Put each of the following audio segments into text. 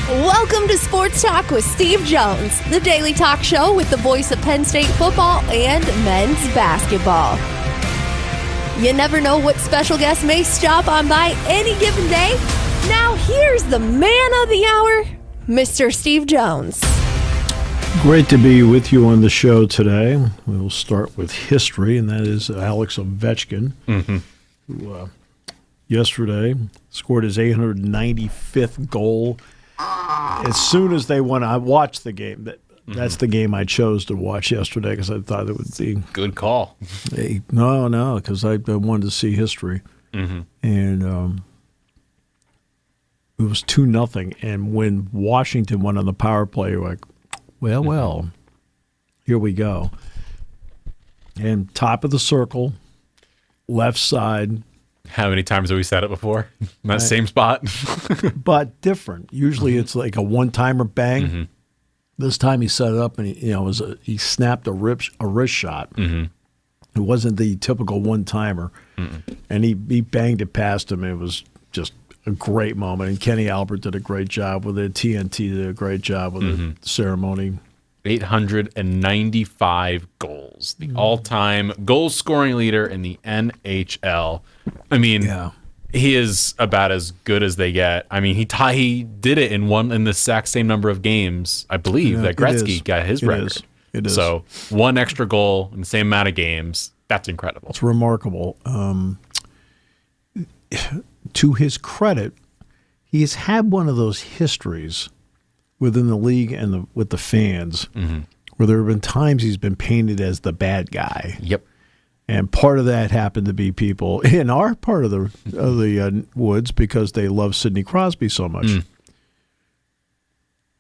Welcome to Sports Talk with Steve Jones, the daily talk show with the voice of Penn State football and men's basketball. You never know what special guest may stop on by any given day. Now here's the man of the hour, Mr. Steve Jones. Great to be with you on the show today. We'll start with history, and that is Alex Ovechkin, who yesterday scored his 895th goal. As soon as they won, I watched the game. That's the game I chose to watch yesterday because I thought it would be good call. No, because I wanted to see history, and it was 2-0. And when Washington went on the power play, you're like, well, here we go. And top of the circle, left side. How many times have we said it before? In that same spot? But different. Usually it's like a one-timer bang. This time he set it up and he snapped a wrist shot. It wasn't the typical one-timer. And he banged it past him. It was just a great moment. And Kenny Albert did a great job with it. TNT did a great job with the ceremony. 895 goals. The all-time goal-scoring leader in the NHL. I mean, he is about as good as they get. I mean, he did it in the exact same number of games, I believe, that Gretzky got his record. It is. So one extra goal in the same amount of games. That's incredible. It's remarkable. To his credit, he's had one of those histories within the league and with the fans where there have been times he's been painted as the bad guy. Yep. And part of that happened to be people in our part of the woods because they love Sidney Crosby so much.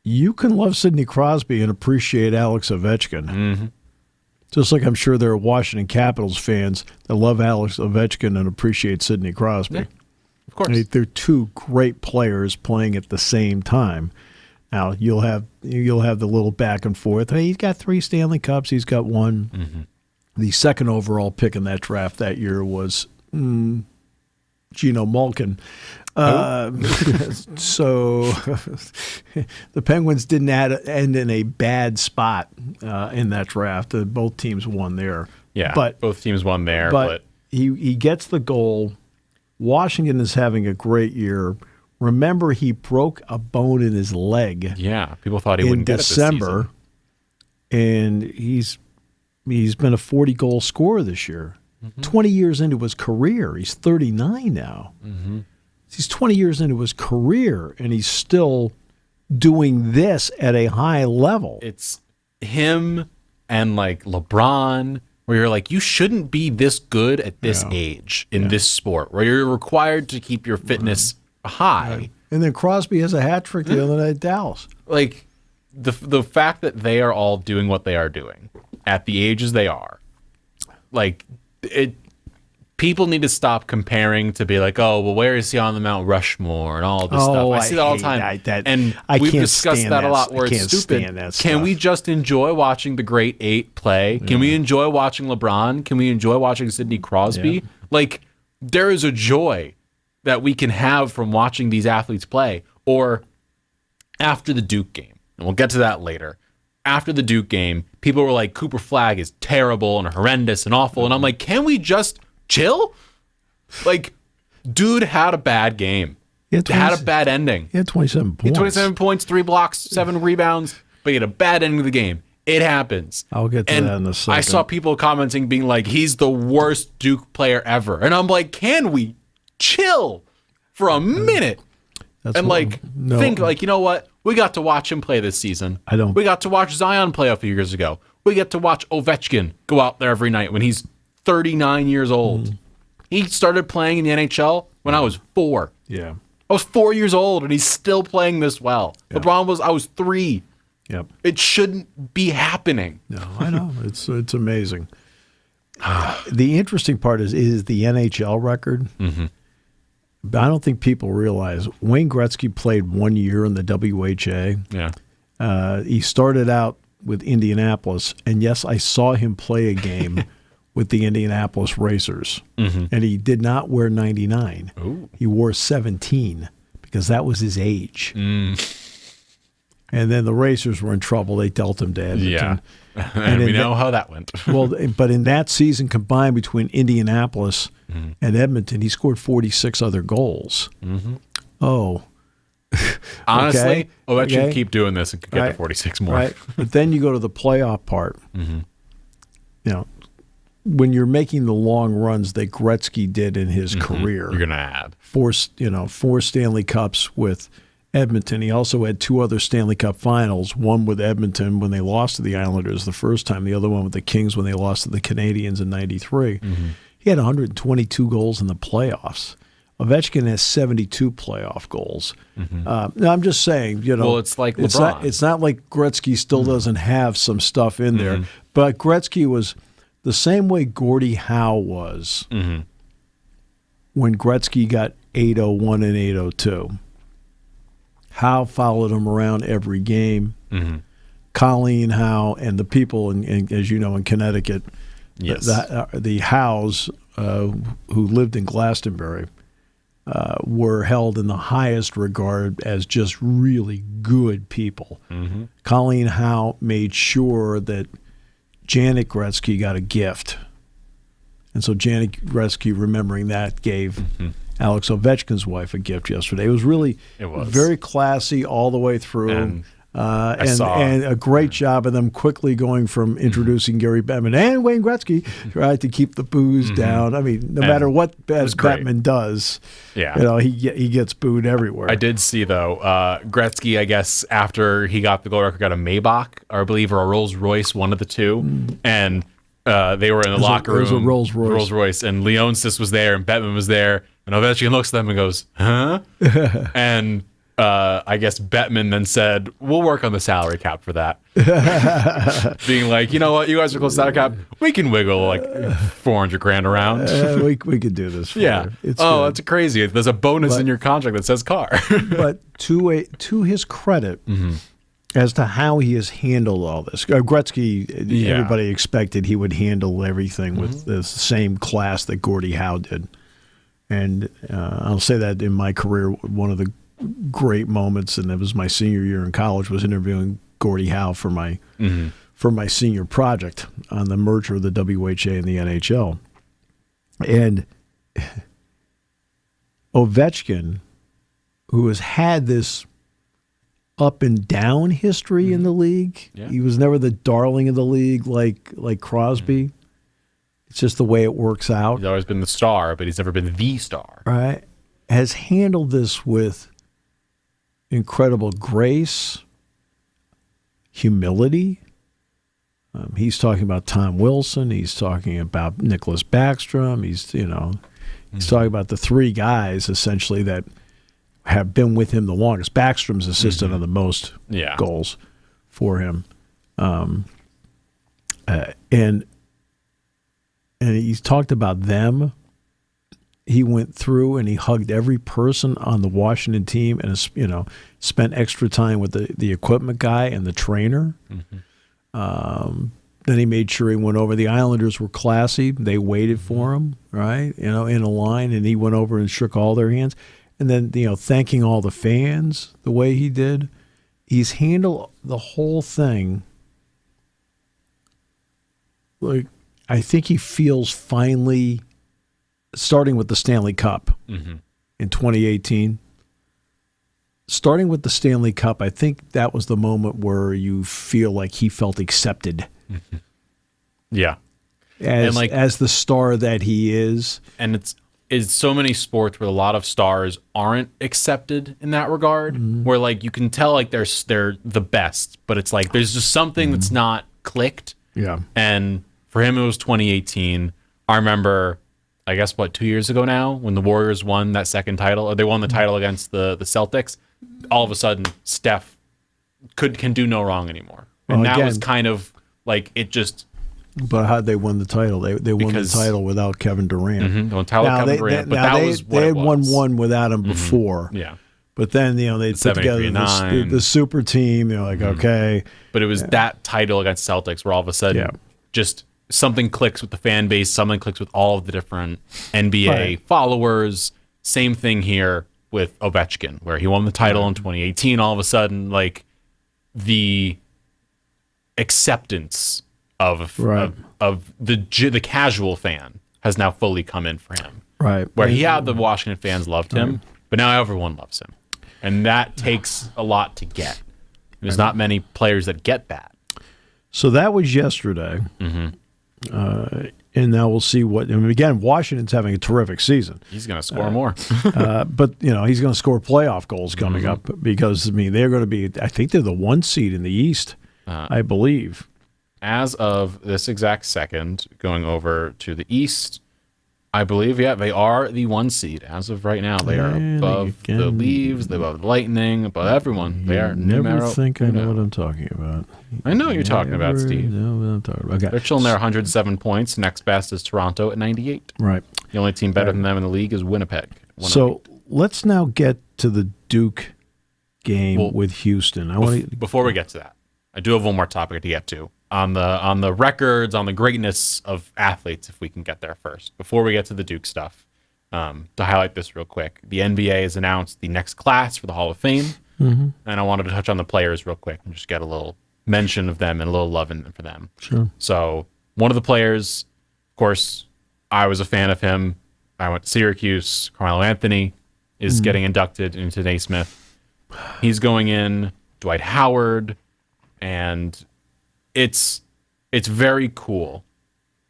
You can love Sidney Crosby and appreciate Alex Ovechkin. Just like I'm sure there are Washington Capitals fans that love Alex Ovechkin and appreciate Sidney Crosby. Yeah, of course. They're two great players playing at the same time. Now you'll have the little back and forth. Hey, he's got 3 Stanley Cups. He's got 1. The second overall pick in that draft that year was Geno Malkin. So the Penguins didn't end in a bad spot in that draft. Both teams won there. Yeah, but both teams won there. But he gets the goal. Washington is having a great year. Remember, he broke a bone in his leg. Yeah, people thought he wouldn't get it this December, and he's been a 40-goal scorer this year. 20 years into his career. He's 39 now. He's 20 years into his career, and he's still doing this at a high level. It's him and like LeBron, where you're like, you shouldn't be this good at this age in this sport, where you're required to keep your fitness high. And then Crosby has a hat trick the other night at Dallas. Like the fact that they are all doing what they are doing at the ages they are, like people need to stop comparing to be like, oh, well, where is he on the Mount Rushmore and all this stuff. I see that all the time. We've discussed that a lot where it's stupid. Can we just enjoy watching the Great 8 play? Can we enjoy watching LeBron? Can we enjoy watching Sidney Crosby? Yeah. Like, there is a joy that we can have from watching these athletes play. Or after the Duke game, and we'll get to that later. After the Duke game, people were like, Cooper Flagg is terrible and horrendous and awful. And I'm like, can we just chill? Like, dude had a bad game. Had a bad ending. He had 27 points. He had 27 points, 3 blocks, 7 rebounds, but he had a bad ending of the game. It happens. I'll get to that in a second. I saw people commenting being like, he's the worst Duke player ever. And I'm like, can we chill for a minute? Think, you know what? We got to watch him play this season. We got to watch Zion play a few years ago. We get to watch Ovechkin go out there every night when he's 39 years old. He started playing in the NHL when I was 4. Yeah. I was 4 years old, and he's still playing this well. Yeah. I was 3. Yep. It shouldn't be happening. No, I know. It's amazing. The interesting part is the NHL record. But I don't think people realize Wayne Gretzky played 1 year in the WHA. Yeah. He started out with Indianapolis, and yes, I saw him play a game with the Indianapolis Racers, and he did not wear 99. Ooh. He wore 17 because that was his age. And then the Racers were in trouble. They dealt him to Edmonton. Yeah. And we know how that went. Well, but in that season combined between Indianapolis and Edmonton, he scored 46 other goals. Oh. Honestly, Okay. Ovechkin keep doing this and could get to 46 more. Right. But then you go to the playoff part. You know, when you're making the long runs that Gretzky did in his career, You're going to add. four Stanley Cups with Edmonton. He also had 2 other Stanley Cup finals, one with Edmonton when they lost to the Islanders the first time, the other one with the Kings when they lost to the Canadiens in 93. He had 122 goals in the playoffs. Ovechkin has 72 playoff goals. Now, I'm just saying, Well, it's like LeBron. It's not like Gretzky still doesn't have some stuff in there, but Gretzky was the same way Gordie Howe was when Gretzky got 801 and 802. Howe followed him around every game. Colleen Howe and the people, in as you know, in Connecticut, the Howes who lived in Glastonbury were held in the highest regard as just really good people. Colleen Howe made sure that Janet Gretzky got a gift. And so Janet Gretzky, remembering that, gave Alex Ovechkin's wife a gift yesterday. It was very classy all the way through. And a great job of them quickly going from introducing Gary Bettman and Wayne Gretzky, right, to keep the booze down. I mean, no matter what Bettman does, he gets booed everywhere. I did see, though, Gretzky, I guess, after he got the gold record, got a Maybach, or I believe, or a Rolls Royce, one of the two. And they were in the locker room. It was a Rolls Royce. Rolls Royce. And Leonsis was there, and Bettman was there. And Ovechkin looks at them and goes, huh? And I guess Bettman then said, we'll work on the salary cap for that. Being like, you know what, you guys are close to salary cap. We can wiggle like 400 grand around. We could do this for you. It's good. That's crazy. There's a bonus in your contract that says car. But to his credit, as to how he has handled all this, Gretzky, everybody expected he would handle everything with the same class that Gordie Howe did. And I'll say that in my career, one of the great moments, and it was my senior year in college, was interviewing Gordie Howe for my senior project on the merger of the WHA and the NHL. And Ovechkin, who has had this up and down history in the league, he was never the darling of the league like Crosby. It's just the way it works out. He's always been the star, but he's never been the star. Right. Has handled this with incredible grace, humility. He's talking about Tom Wilson. He's talking about Nicholas Backstrom. He's talking about the 3 guys essentially that have been with him the longest. Backstrom's assisted on the most goals for him, and he's talked about them. He went through and he hugged every person on the Washington team, and spent extra time with the equipment guy and the trainer. Then he made sure he went over. The Islanders were classy; they waited for him, right? In a line, and he went over and shook all their hands. And then thanking all the fans the way he did. He's handled the whole thing like. I think he feels finally, starting with the Stanley Cup in 2018, starting with the Stanley Cup, I think that was the moment where you feel like he felt accepted. Yeah. As the star that he is. And it's so many sports where a lot of stars aren't accepted in that regard, where like you can tell like they're the best, but it's like there's just something that's not clicked. Yeah. And for him, it was 2018. I remember, I guess, 2 years ago now, when the Warriors won that second title, or they won the title against the Celtics. All of a sudden, Steph can do no wrong anymore. And that was kind of like it just. But how'd they win the title? They won the title without Kevin Durant. They won the title with Kevin Durant, but that was what they it had was. won one without him before. Yeah. But then, they put together the super team. They're like, okay. But it was that title against Celtics where all of a sudden just something clicks with the fan base, something clicks with all of the different NBA followers. Same thing here with Ovechkin, where he won the title in 2018. All of a sudden, like, the acceptance of the casual fan has now fully come in for him. Right. Where he had the Washington fans loved him, but now everyone loves him. And that takes a lot to get. There's not many players that get that. So that was yesterday. And now we'll see what. I mean, again, Washington's having a terrific season. He's going to score more. But, he's going to score playoff goals coming up because, they're going to be, I think they're the 1 seed in the East, I believe. As of this exact second, going over to the East, I believe, they are the 1 seed. As of right now, they are above the Leaves, they're above the Lightning, above everyone. They are never think I know what I'm talking about. I know what you're talking about, Steve. Know what I'm talking about. Okay. They're chilling there 107 points. Next best is Toronto at 98. Right. The only team better than them in the league is Winnipeg. So let's now get to the Duke game with Houston. Before we get to that, I do have one more topic to get to. On the records, on the greatness of athletes, if we can get there first. Before we get to the Duke stuff, to highlight this real quick, the NBA has announced the next class for the Hall of Fame, and I wanted to touch on the players real quick and just get a little mention of them and a little love for them. Sure. So one of the players, of course, I was a fan of him. I went to Syracuse. Carmelo Anthony is getting inducted into Naismith. He's going in. Dwight Howard, and it's very cool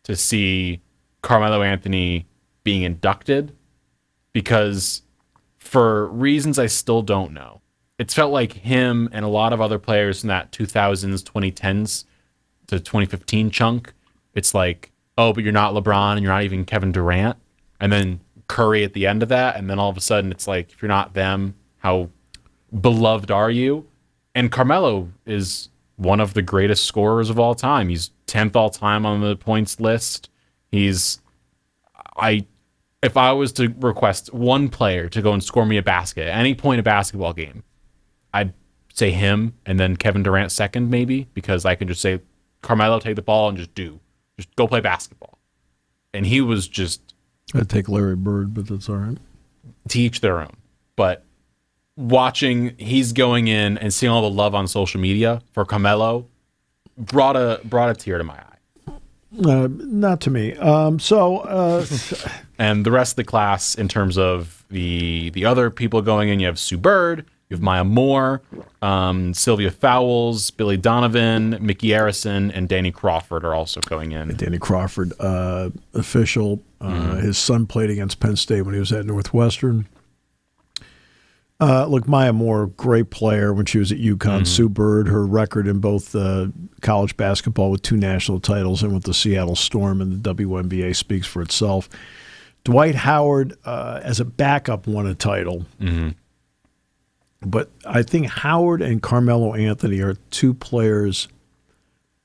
to see Carmelo Anthony being inducted because for reasons I still don't know, it's felt like him and a lot of other players in that 2000s, 2010s to 2015 chunk. It's like, oh, but you're not LeBron and you're not even Kevin Durant. And then Curry at the end of that. And then all of a sudden it's like, if you're not them, how beloved are you? And Carmelo is one of the greatest scorers of all time. He's 10th all time on the points list. If I was to request one player to go and score me a basket at any point in a basketball game, I'd say him and then Kevin Durant second maybe, because I can just say, Carmelo, take the ball and just go play basketball. And he was just... I'd take Larry Bird, but that's all right. To each their own. But watching, he's going in and seeing all the love on social media for Carmelo brought a tear to my eye. Not to me. And the rest of the class, in terms of the other people going in, you have Sue Bird, you have Maya Moore, Sylvia Fowles, Billy Donovan, Mickey Arison, and Danny Crawford are also going in. Danny Crawford, official. His son played against Penn State when he was at Northwestern. Look, Maya Moore, great player when she was at UConn. Sue Bird, her record in both college basketball with 2 national titles and with the Seattle Storm and the WNBA speaks for itself. Dwight Howard, as a backup, won a title. But I think Howard and Carmelo Anthony are 2 players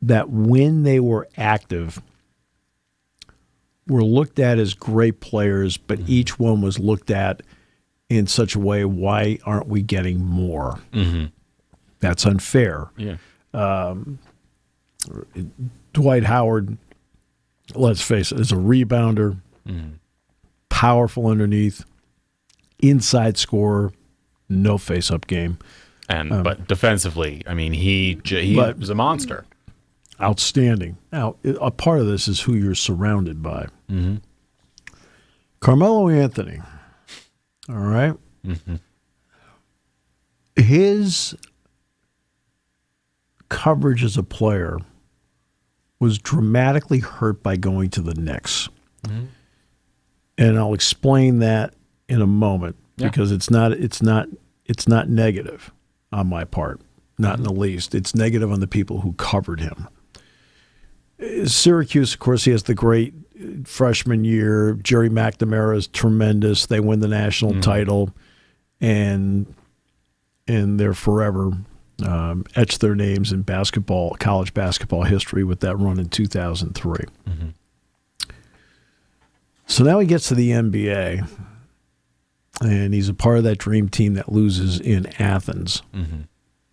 that when they were active were looked at as great players, but each one was looked at in such a way, why aren't we getting more? That's unfair. Yeah. Dwight Howard, let's face it, is a rebounder, powerful underneath, inside scorer, no face-up game. But defensively, I mean, he was a monster. Outstanding. Now, a part of this is who you're surrounded by. Carmelo Anthony, all right? His coverage as a player was dramatically hurt by going to the Knicks. And I'll explain that in a moment because it's not negative on my part, not in the least. It's negative on the people who covered him. Syracuse, of course, he has the great freshman year. Jerry McNamara is tremendous. They win the national title, and they're forever etched their names in college basketball history with that run in 2003. So now he gets to the NBA, and he's a part of that dream team that loses in Athens.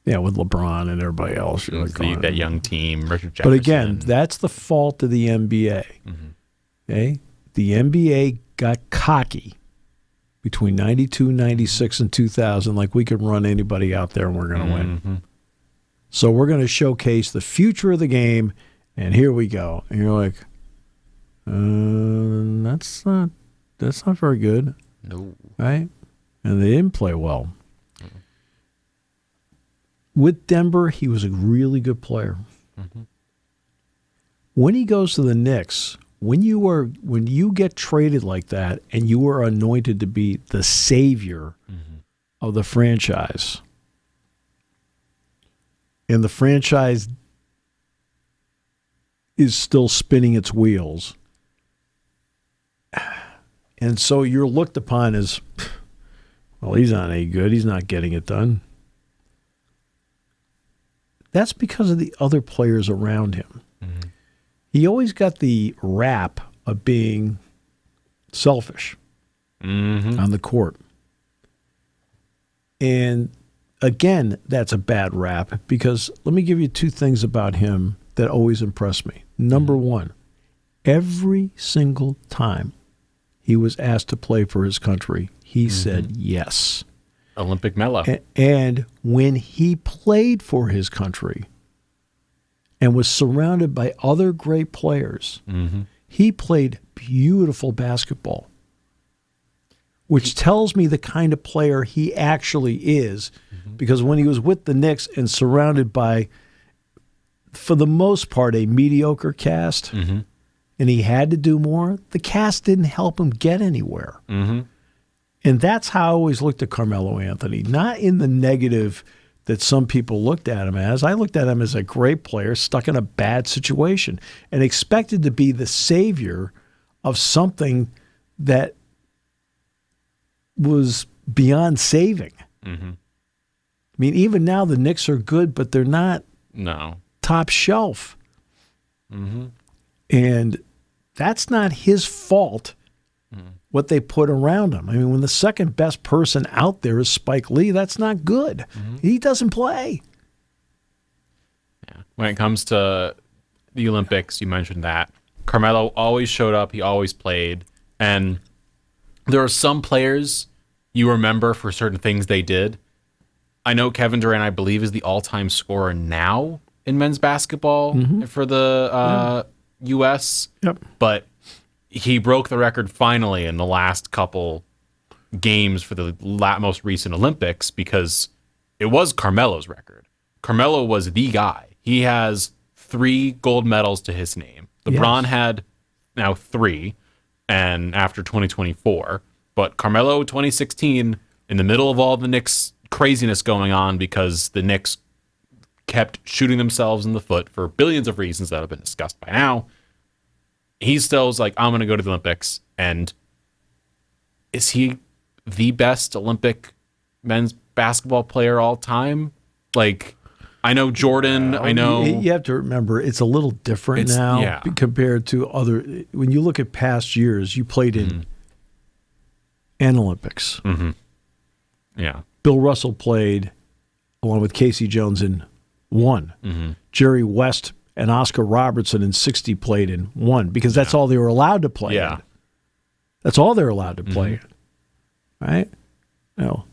Yeah, with LeBron and everybody else. That young team, Richard Jefferson. But again, that's the fault of the NBA. Okay? The NBA got cocky between 92, 96, and 2000, like we could run anybody out there and we're going to win. So we're going to showcase the future of the game, and here we go. And you're like, that's not very good. No. Right? And they didn't play well. With Denver, he was a really good player. Mm-hmm. When he goes to the Knicks, when you get traded like that and you are anointed to be the savior of the franchise, and the franchise is still spinning its wheels, and so you're looked upon as, well, he's not any good. He's not getting it done. That's because of the other players around him. Mm-hmm. He always got the rap of being selfish on the court. And again, that's a bad rap because let me give you two things about him that always impressed me. Number one, every single time he was asked to play for his country, he said yes. Olympic mellow. And when he played for his country and was surrounded by other great players, he played beautiful basketball, which tells me the kind of player he actually is, because when he was with the Knicks and surrounded by, for the most part, a mediocre cast, and he had to do more, the cast didn't help him get anywhere. And that's how I always looked at Carmelo Anthony, not in the negative that some people looked at him as. I looked at him as a great player stuck in a bad situation and expected to be the savior of something that was beyond saving. I mean, even now the Knicks are good, but they're not top shelf. And that's not his fault. What they put around him. I mean, when the second best person out there is Spike Lee, that's not good. He doesn't play. Yeah. When it comes to the Olympics, you mentioned that. Carmelo always showed up. He always played. And there are some players you remember for certain things they did. I know Kevin Durant, I believe, is the all-time scorer now in men's basketball for the U.S. Yep. But he broke the record finally in the last couple games for the most recent Olympics because it was Carmelo's record. Carmelo was the guy. He has 3 gold medals to his name. LeBron had now 3, and after 2024. But Carmelo 2016, in the middle of all the Knicks craziness going on because the Knicks kept shooting themselves in the foot for billions of reasons that have been discussed by now, he still was like, I'm going to go to the Olympics. And is he the best Olympic men's basketball player all time? Like, I know Jordan, I know... You have to remember, it's a little different now compared to other... When you look at past years, you played in an Olympics. Yeah. Bill Russell played, along with Casey Jones, in 1. Jerry West and Oscar Robertson in 60 played in 1 because that's all they were allowed to play in. That's all they're allowed to play in. Right? Now,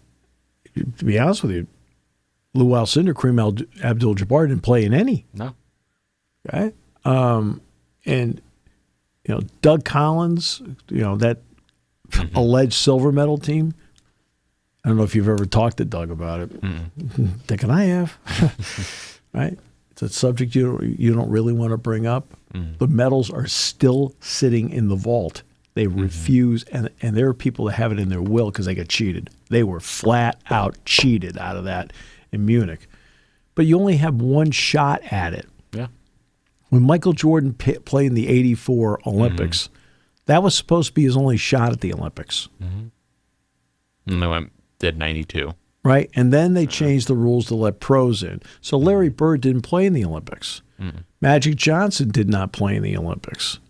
to be honest with you, Lou Alcindor, Kareem Abdul-Jabbar didn't play in any. No. Okay? And, Doug Collins, that alleged silver medal team, I don't know if you've ever talked to Doug about it. Thinking I have. Right? It's a subject you don't really want to bring up. The medals are still sitting in the vault. They refuse, and there are people that have it in their will because they got cheated. They were flat out cheated out of that in Munich. But you only have one shot at it. Yeah. When Michael Jordan played in the 84 Olympics, that was supposed to be his only shot at the Olympics. And they did 92. Right? And then they changed the rules to let pros in. So Larry Bird didn't play in the Olympics. Magic Johnson did not play in the Olympics.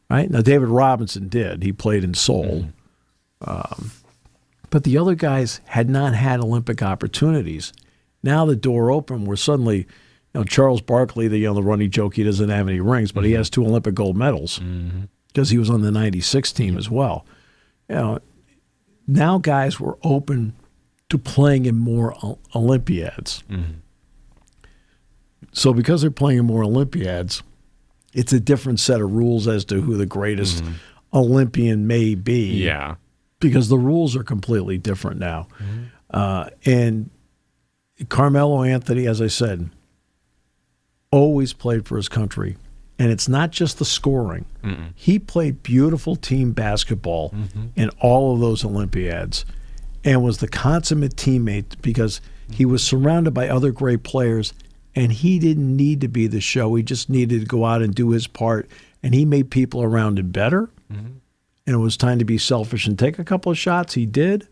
Right? Now, David Robinson did. He played in Seoul. But the other guys had not had Olympic opportunities. Now the door opened where suddenly, Charles Barkley, the running joke, he doesn't have any rings, but he has 2 Olympic gold medals because he was on the 96 team as well. Now guys were open to playing in more Olympiads. So because they're playing more Olympiads, it's a different set of rules as to who the greatest Olympian may be. Yeah. Because the rules are completely different now. And Carmelo Anthony, as I said, always played for his country. And it's not just the scoring. He played beautiful team basketball in all of those Olympiads and was the consummate teammate because he was surrounded by other great players, and he didn't need to be the show. He just needed to go out and do his part, and he made people around him better. And it was time to be selfish and take a couple of shots. He did.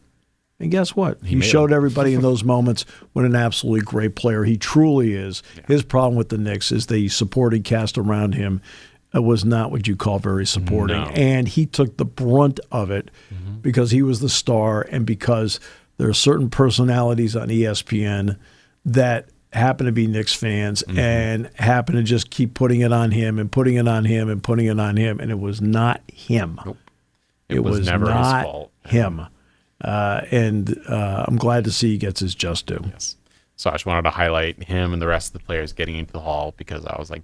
And guess what? He showed everybody in those moments what an absolutely great player he truly is. Yeah. His problem with the Knicks is the supporting cast around him was not what you call very supporting. No. And he took the brunt of it because he was the star and because there are certain personalities on ESPN that happen to be Knicks fans and happen to just keep putting it on him and putting it on him and putting it on him. And it was not him. Nope. It was never not his fault. Him. And I'm glad to see he gets his just due. Yes. So I just wanted to highlight him and the rest of the players getting into the hall because I was like,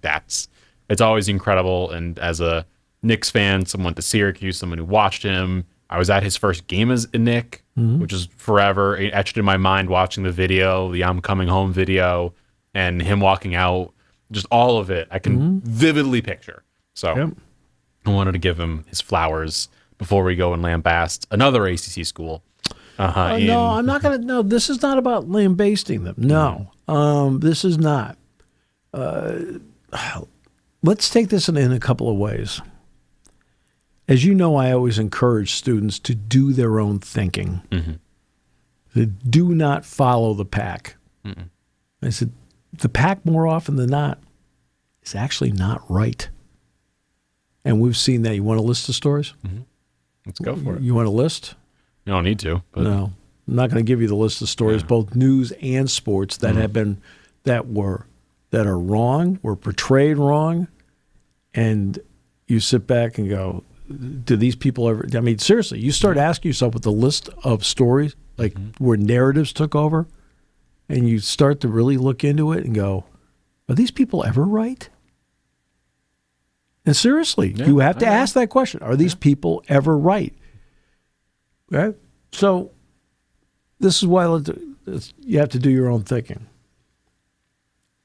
it's always incredible. And as a Knicks fan, someone to Syracuse, someone who watched him, I was at his first game as a Knick, which is forever etched in my mind watching the video, the I'm coming home video, and him walking out, just all of it. I can vividly picture. So I wanted to give him his flowers before we go and lambast another ACC school. No, I'm not going to. No, this is not about lambasting them. No, this is not. Let's take this in a couple of ways. As you know, I always encourage students to do their own thinking. To do not follow the pack. I said, the pack more often than not is actually not right. And we've seen that. You want a list of stories? Let's go for it. You want a list? You don't need to. But. No. I'm not going to give you the list of stories, both news and sports, that have been that are wrong, were portrayed wrong, and you sit back and go, do these people ever? I mean, seriously, you start asking yourself with the list of stories, like where narratives took over, and you start to really look into it and go, are these people ever right? And seriously, you have to ask that question. Are these people ever right? Right? So this is why you have to do your own thinking.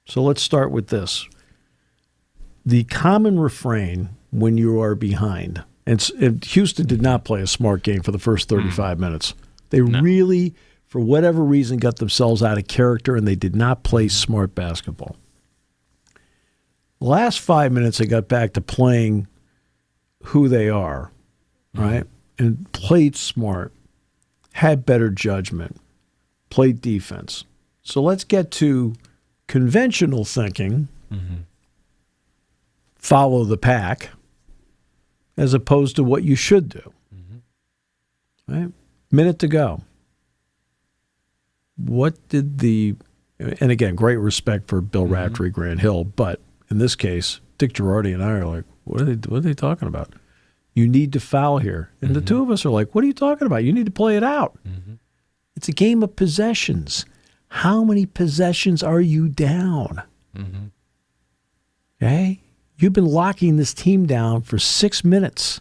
So let's start with this. The common refrain when you are behind, and Houston did not play a smart game for the first 35 minutes. They really, for whatever reason, got themselves out of character, and they did not play smart basketball. The last 5 minutes, they got back to playing who they are, right? And played smart, had better judgment, played defense. So let's get to conventional thinking, follow the pack, as opposed to what you should do. Right? Minute to go. What did and again, great respect for Bill Raftery, Grant Hill, but in this case, Dick Girardi and I are like, what are they talking about? You need to foul here. And the two of us are like, what are you talking about? You need to play it out. It's a game of possessions. How many possessions are you down? Okay? You've been locking this team down for 6 minutes.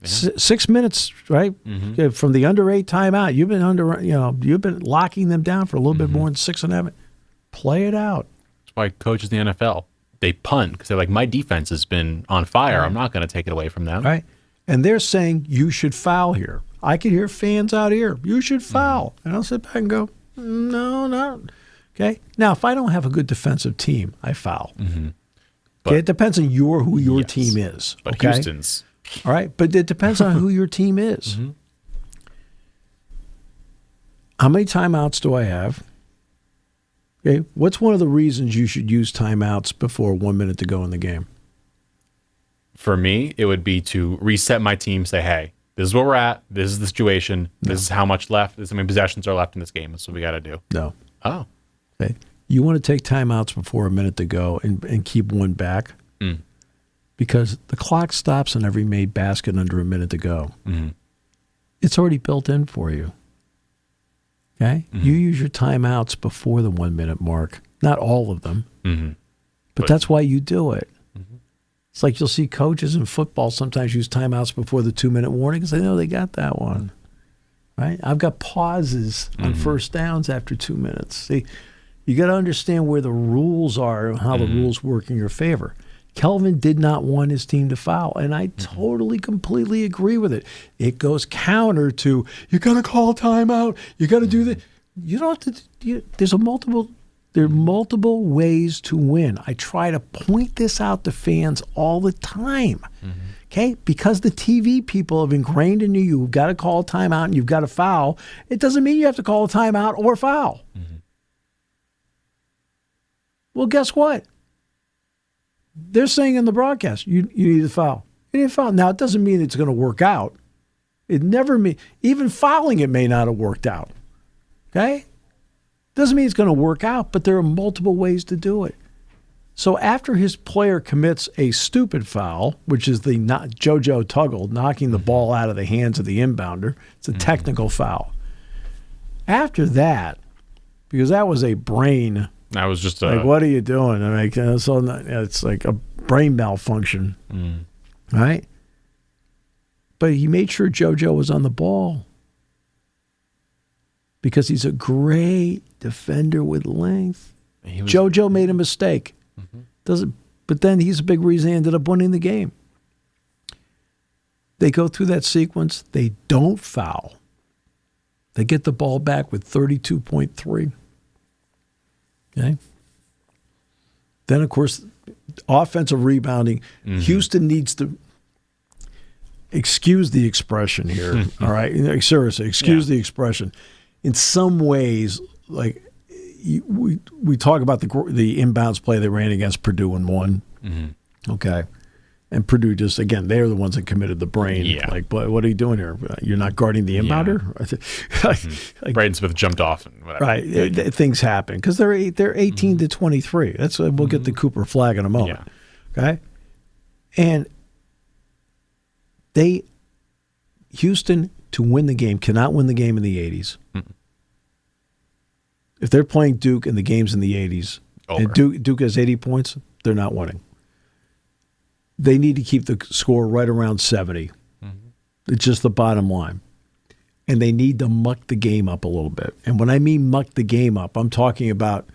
6 minutes, right? From the under 8 timeout, you've been locking them down for a little bit more than 6.5. Play it out. That's why coaches in the NFL, they punt because they're like, my defense has been on fire. I'm not going to take it away from them. Right. And they're saying you should foul here. I could hear fans out here. You should foul. And I'll sit back and go, no, not. Okay. Now, if I don't have a good defensive team, I foul. Okay? It depends on who your team is. But okay? Houston's. All right. But it depends on who your team is. How many timeouts do I have? Okay. What's one of the reasons you should use timeouts before 1 minute to go in the game? For me, it would be to reset my team, say, hey, this is where we're at. This is the situation. This is how much left. This is how many possessions are left in this game. That's what we got to do. No. Oh. Okay. You want to take timeouts before a minute to go and keep one back because the clock stops on every made basket under a minute to go. It's already built in for you. Okay? You use your timeouts before the 1 minute mark, Not all of them. But that's why you do it. It's like you'll see coaches in football sometimes use timeouts before the 2-minute warning because they know they got that one. Right? I've got pauses on first downs after 2 minutes. See, you got to understand where the rules are and how the rules work in your favor. Kelvin did not want his team to foul, and I totally, completely agree with it. It goes counter to, you got to call a timeout, you got to do that. You don't have to, there are multiple ways to win. I try to point this out to fans all the time. Okay? Because the TV people have ingrained in you've got to call a timeout and you've got to foul, it doesn't mean you have to call a timeout or foul. Well, guess what? They're saying in the broadcast, you need to foul. You need to foul. Now, it doesn't mean it's going to work out. It never means, even fouling it may not have worked out. Okay? Doesn't mean it's going to work out, but there are multiple ways to do it. So after his player commits a stupid foul, which is the JoJo Tuggle, knocking the ball out of the hands of the inbounder, it's a technical foul. After that, because that was a brain, that was just like, what are you doing? I mean, it's like a brain malfunction, right? But he made sure JoJo was on the ball because he's a great defender with length. JoJo made a mistake. But then he's a big reason he ended up winning the game. They go through that sequence. They don't foul. They get the ball back with 32.3. Okay. Then, of course, offensive rebounding. Houston needs to excuse the expression here. All right, seriously, excuse the expression. In some ways, like we talk about the inbounds play they ran against Purdue and won. Okay. And Purdue just, again, they're the ones that committed the brain. Yeah. Like, what are you doing here? You're not guarding the inbounder? Like, Braden Smith jumped off and whatever. Right. Things happen because they're 18 to 23. That's we'll get the Cooper flag in a moment. Okay? And Houston, to win the game, cannot win the game in the 80s. If they're playing Duke and the game's in the 80s, and Duke has 80 points, they're not winning. They need to keep the score right around 70. It's just the bottom line. And they need to muck the game up a little bit. And when I mean muck the game up, I'm talking about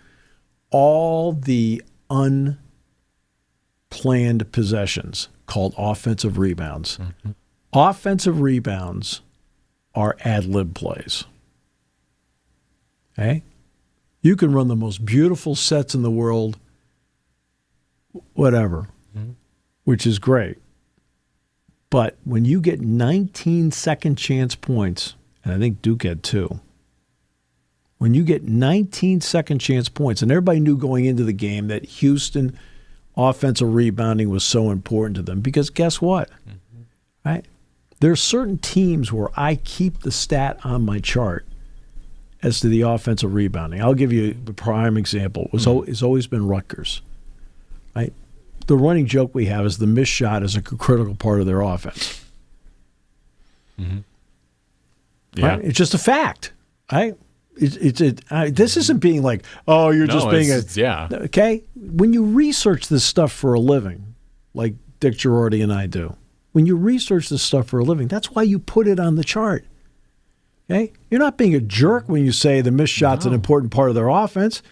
all the unplanned possessions called offensive rebounds. Offensive rebounds are ad-lib plays. Okay? You can run the most beautiful sets in the world, whatever, which is great. But when you get 19 second chance points, and I think Duke had 2, when you get 19 second chance points, and everybody knew going into the game that Houston offensive rebounding was so important to them, because guess what? Right? There are certain teams where I keep the stat on my chart as to the offensive rebounding. I'll give you the prime example. It's always been Rutgers. Right? The running joke we have is the missed shot is a critical part of their offense. Yeah. Right? It's just a fact. Right? This isn't being like, oh, you're just being okay? When you research this stuff for a living, like Dick Girardi and I do, when you research this stuff for a living, that's why you put it on the chart. Okay? You're not being a jerk when you say the missed shot's an important part of their offense.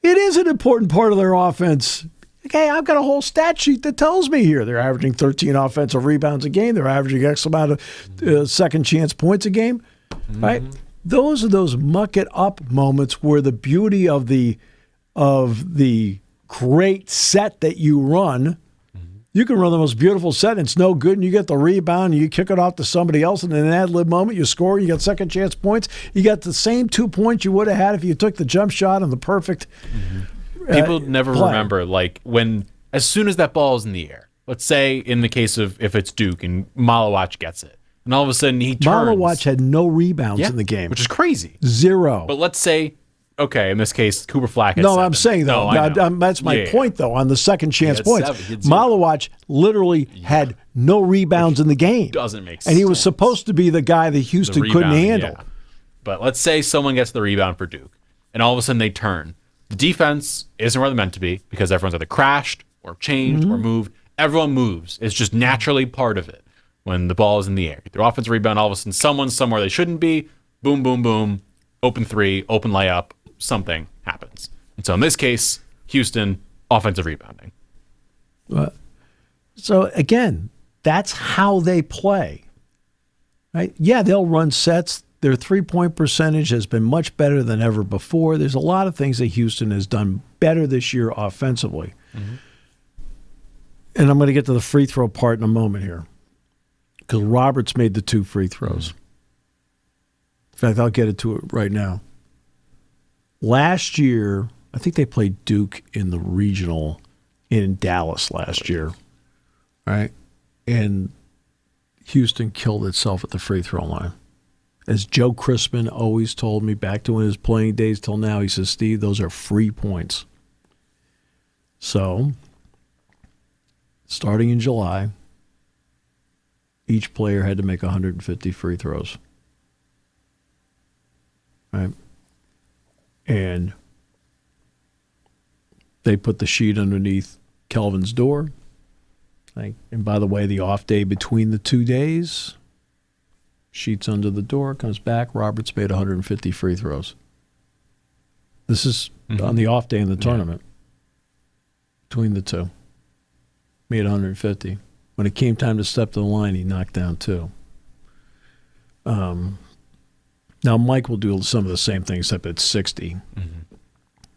It is an important part of their offense. Okay, I've got a whole stat sheet that tells me here. They're averaging 13 offensive rebounds a game. They're averaging X amount of second chance points a game. Right? Those are those muck it up moments where the beauty of the great set that you run, you can run the most beautiful set and it's no good and you get the rebound and you kick it off to somebody else and in an ad-lib moment you score, you get second chance points. You got the same 2 points you would have had if you took the jump shot on the perfect People never play. remember, like, when, as soon as that ball is in the air, let's say in the case of if it's Duke and Malawach gets it, and all of a sudden he turns. Malawach had no rebounds in the game. Which is crazy. 0. But let's say, okay, in this case, Cooper Flack had 7. I'm saying, though, that's my point, though, on the second chance points. Malawach literally had no rebounds in the game. Doesn't make sense. And he was supposed to be the guy that Houston couldn't handle. Yeah. But let's say someone gets the rebound for Duke, and all of a sudden they turn. The defense isn't where they're meant to be because everyone's either crashed or changed or moved. Everyone moves. It's just naturally part of it when the ball is in the air. The offensive rebound, all of a sudden, someone's somewhere they shouldn't be. Boom, boom, boom. Open three, open layup. Something happens. And so in this case, Houston, offensive rebounding. So again, that's how they play. Right? Yeah, they'll run sets. Their three-point percentage has been much better than ever before. There's a lot of things that Houston has done better this year offensively. And I'm going to get to the free throw part in a moment here because Roberts made the 2 free throws. In fact, I'll get to it right now. Last year, I think they played Duke in the regional in Dallas last year, right? And Houston killed itself at the free throw line. As Joe Crispin always told me back to his playing days till now, he says, Steve, those are free points. So, starting in July, each player had to make 150 free throws. Right? And they put the sheet underneath Kelvin's door. And by the way, the off day between the 2 days, sheets under the door, comes back. Roberts made 150 free throws. This is on the off day in the tournament. Between the two. Made 150. When it came time to step to the line, he knocked down 2. Now, Mike will do some of the same things, except it's 60.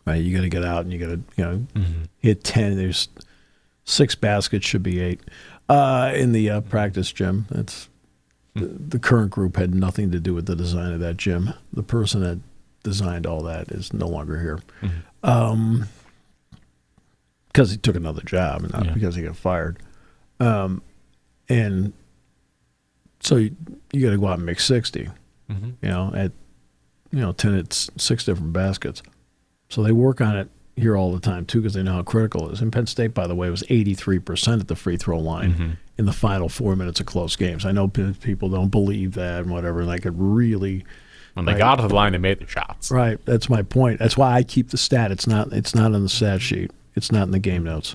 Right? You got to get out and you got to hit 10. There's 6 baskets, should be 8 in the practice gym. That's the current group had nothing to do with the design of that gym. The person that designed all that is no longer here because he took another job and not because he got fired. And so you got to go out and make 60. At 10 it's 6 different baskets. So they work on it here all the time too because they know how critical it is. And Penn State, by the way, was 83% at the free throw line in the final 4 minutes of close games. I know people don't believe that and whatever, and I could really. When they got to the line, they made the shots. Right, that's my point. That's why I keep the stat. It's not on the stat sheet. It's not in the game notes.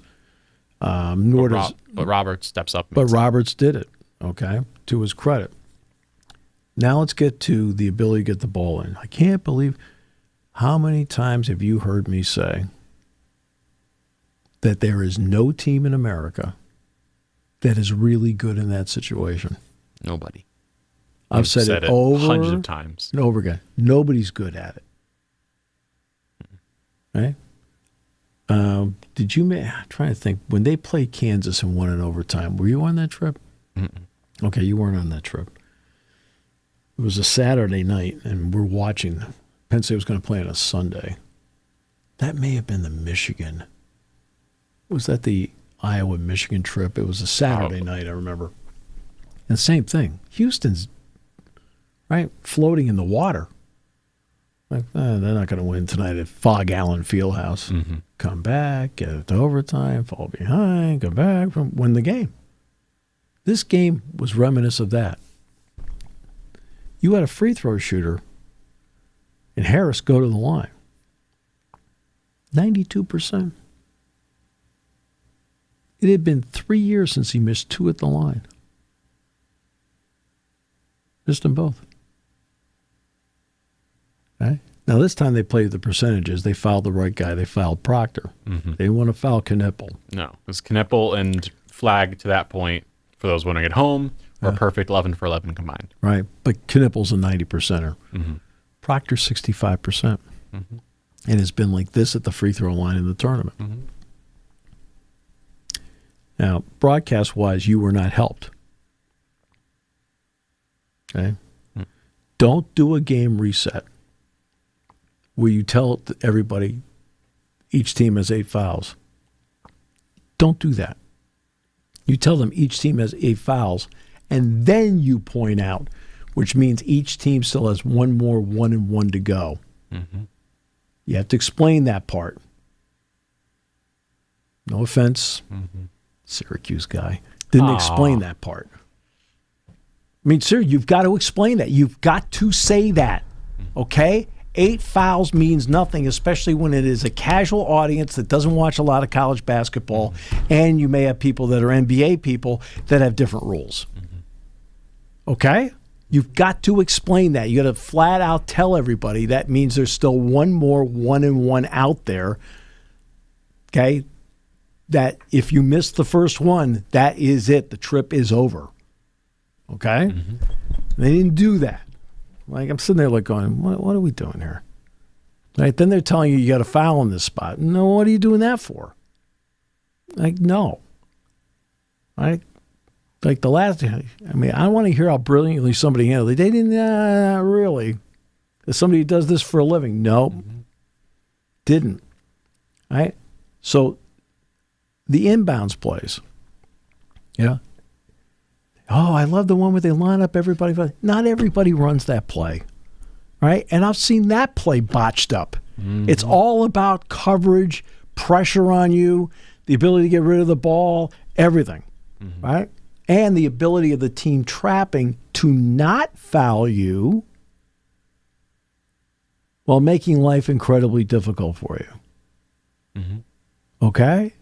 But Roberts steps up. But Roberts did it. Okay, to his credit. Now let's get to the ability to get the ball in. I can't believe how many times have you heard me say that there is no team in America that is really good in that situation? Nobody. I've said it over hundreds of times and over again. Nobody's good at it. Right? Did you? I'm trying to think. When they played Kansas and won in overtime, were you on that trip? Okay, you weren't on that trip. It was a Saturday night, and we're watching. Penn State was going to play on a Sunday. That may have been the Michigan. Was that the Iowa-Michigan trip? It was a Saturday night, I remember. And same thing. Houston's, right, floating in the water. Like, they're not going to win tonight at Fog Allen Fieldhouse. Come back, get it to overtime, fall behind, come back, win the game. This game was reminiscent of that. You had a free throw shooter and Harris go to the line. 92%. It had been 3 years since he missed 2 at the line. Missed them both. Okay? Now, this time they played the percentages. They fouled the right guy. They fouled Proctor. They didn't want to foul Knippel. No. It was Knippel and Flag to that point, for those wondering at home, were perfect 11 for 11 combined. Right. But Knippel's a 90%er. Proctor 65%. And has been like this at the free throw line in the tournament. Now, broadcast-wise, you were not helped. Okay? Don't do a game reset where you tell everybody each team has 8 fouls. Don't do that. You tell them each team has 8 fouls, and then you point out, which means each team still has one more 1-and-1 to go. You have to explain that part. No offense, Syracuse guy. Didn't explain that part. I mean, sir, you've got to explain that. You've got to say that, okay? 8 fouls means nothing, especially when it is a casual audience that doesn't watch a lot of college basketball, and you may have people that are NBA people that have different rules. Okay? You've got to explain that. You got to flat out tell everybody that means there's still one more 1-and-1 out there. Okay? That if you miss the first one, that is it. The trip is over. Okay? They didn't do that. Like, I'm sitting there like going, what are we doing here? Right? Then they're telling you got a foul in this spot. No, what are you doing that for? Like, no. Right? Like the last, I mean, I want to hear how brilliantly somebody handled it. They didn't, really. Is somebody who does this for a living? No. Didn't. Right? So, the inbounds plays. Yeah. Oh, I love the one where they line up everybody. Not everybody runs that play, right? And I've seen that play botched up. It's all about coverage, pressure on you, the ability to get rid of the ball, everything, right? And the ability of the team trapping to not foul you while making life incredibly difficult for you. Okay?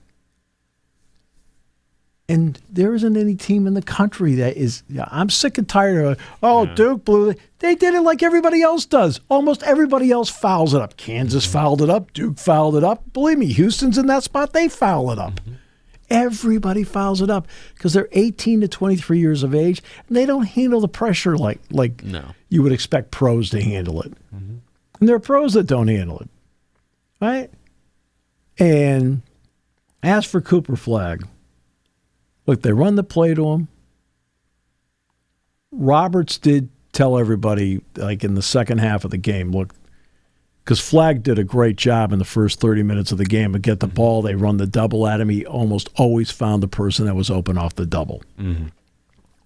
And there isn't any team in the country that is. I'm sick and tired of. Duke blew it. They did it like everybody else does. Almost everybody else fouls it up. Kansas fouled it up. Duke fouled it up. Believe me, Houston's in that spot. They foul it up. Everybody fouls it up because they're 18 to 23 years of age, and they don't handle the pressure like you would expect pros to handle it. And there are pros that don't handle it, right? And as for Cooper Flagg. Look, they run the play to him. Roberts did tell everybody, like in the second half of the game, look, because Flagg did a great job in the first 30 minutes of the game to get the ball. They run the double at him. He almost always found the person that was open off the double.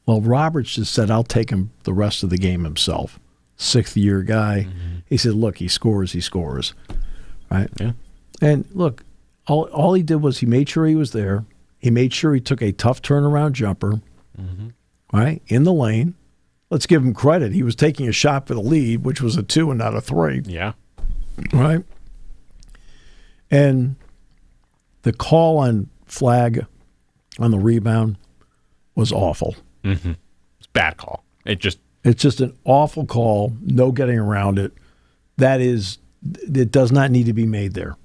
Well, Roberts just said, I'll take him the rest of the game himself. Sixth-year guy. He said, look, he scores. Right? Yeah. And look, all he did was he made sure he was there. He made sure he took a tough turnaround jumper, right, in the lane. Let's give him credit. He was taking a shot for the lead, which was a 2 and not a 3. Yeah. Right? And the call on Flagg on the rebound was awful. It's a bad call. It's just an awful call. No getting around it. It does not need to be made there.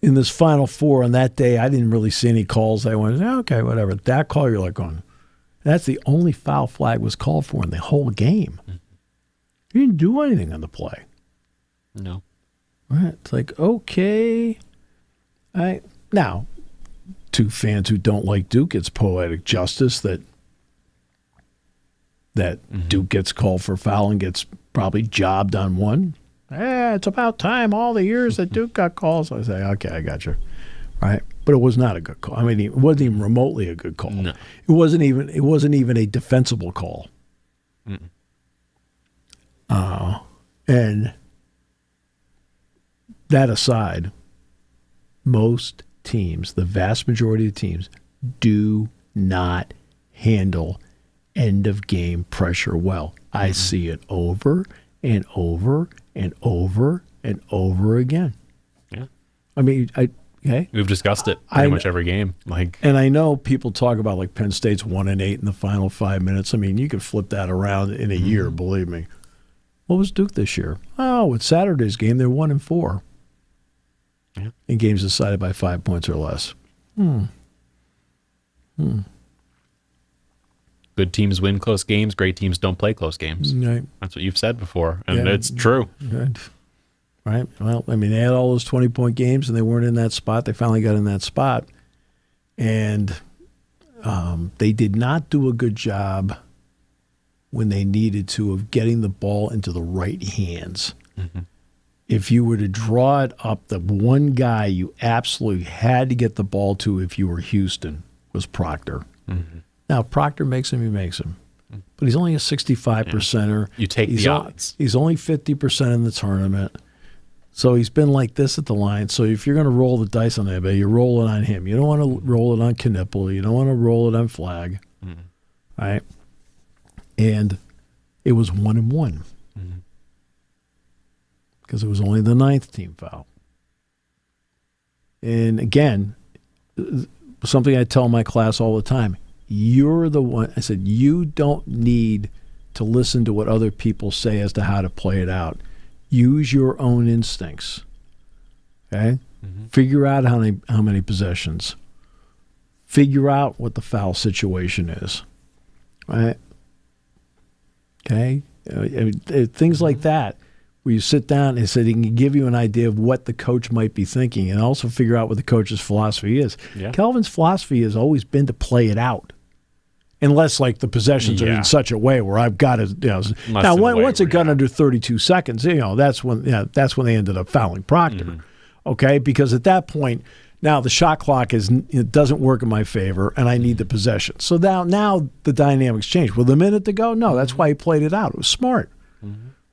In this Final Four on that day, I didn't really see any calls. I went, okay, whatever. That call, you're like going, that's the only foul Flagg was called for in the whole game. He didn't do anything on the play. No. Right? It's like, okay. Now, to fans who don't like Duke, it's poetic justice that Duke gets called for foul and gets probably jobbed on one. It's about time all the years that Duke got calls. So I say, okay, I got you. Right? But it was not a good call. I mean, it wasn't even remotely a good call. No. It wasn't even a defensible call. And that aside, most teams, the vast majority of teams, do not handle end-of-game pressure well. I see it over and over and over and over again. Yeah. I mean, we've discussed it pretty much every game. And I know people talk about like Penn State's 1-8 in the final 5 minutes. I mean, you could flip that around in a year, believe me. What was Duke this year? Oh, with Saturday's game, they're 1-4. Yeah. In games decided by 5 points or less. Good teams win close games. Great teams don't play close games. Right. That's what you've said before, and it's true. Right. Well, I mean, they had all those 20-point games, and they weren't in that spot. They finally got in that spot, and they did not do a good job when they needed to of getting the ball into the right hands. If you were to draw it up, the one guy you absolutely had to get the ball to if you were Houston was Proctor. Now, if Proctor makes him, he makes him. But he's only a 65%er. You take the odds. He's only 50% in the tournament. So he's been like this at the line. So if you're going to roll the dice on anybody, you roll it on him. You don't want to roll it on Knipple. You don't want to roll it on Flagg. Right? And it was 1-1. because it was only the 9th team foul. And again, something I tell my class all the time, you're the one. I said, you don't need to listen to what other people say as to how to play it out. Use your own instincts. Okay? Figure out how many possessions. Figure out what the foul situation is. Right? Okay? Things like that, where you sit down and say he can give you an idea of what the coach might be thinking, and also figure out what the coach's philosophy is. Yeah. Kelvin's philosophy has always been to play it out, unless like the possessions are in such a way where I've got to. Now, once it got under 32 seconds, that's when they ended up fouling Proctor. Okay, because at that point, now the shot clock doesn't work in my favor, and I need the possession. So now the dynamics change. With a minute to go, no, that's why he played it out. It was smart,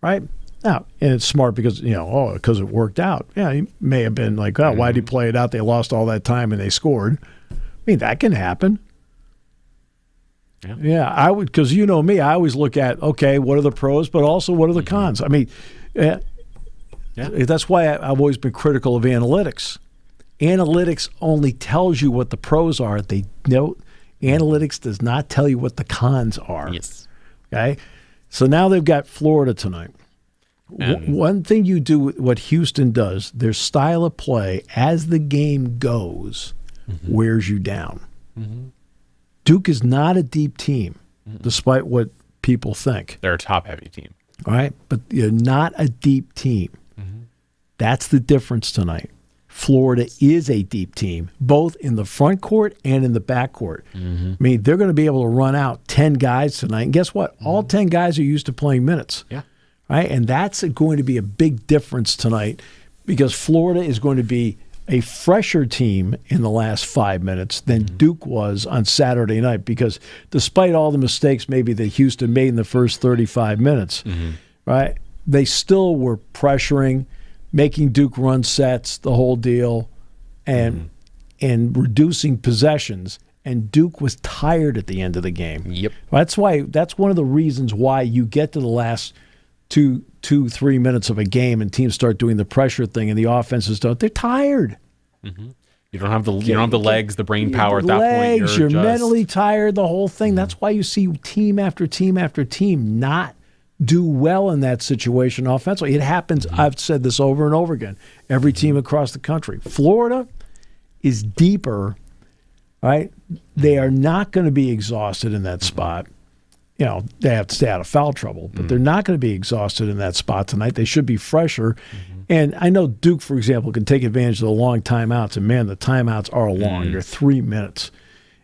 right? Now, and it's smart because because it worked out. Yeah, he may have been like, oh, why did he play it out? They lost all that time and they scored. I mean, that can happen. Yeah, I would, because you know me, I always look at, okay, what are the pros, but also what are the cons? I mean, that's why I've always been critical of analytics. Analytics only tells you what the pros are. Analytics does not tell you what the cons are. Yes. Okay? So now they've got Florida tonight. One thing you do, what Houston does, their style of play as the game goes wears you down. Duke is not a deep team, despite what people think. They're a top-heavy team. All right? But you're not a deep team. That's the difference tonight. Florida is a deep team, both in the front court and in the back court. I mean, they're going to be able to run out 10 guys tonight. And guess what? All 10 guys are used to playing minutes. Yeah. Right? And that's going to be a big difference tonight, because Florida is going to be a fresher team in the last 5 minutes than Duke was on Saturday night, because despite all the mistakes maybe that Houston made in the first 35 minutes, right, they still were pressuring, making Duke run sets, the whole deal, and reducing possessions. And Duke was tired at the end of the game. Yep. That's one of the reasons why you get to the last 2-3 minutes of a game and teams start doing the pressure thing and the offenses don't. They're tired. You don't have the legs, the brain power at that point. You're mentally tired, the whole thing. That's why you see team after team after team not do well in that situation offensively. It happens. I've said this over and over again. Every team across the country. Florida is deeper, right? They are not going to be exhausted in that spot. They have to stay out of foul trouble, but they're not going to be exhausted in that spot tonight. They should be fresher. And I know Duke, for example, can take advantage of the long timeouts. And, man, the timeouts are long. They're 3 minutes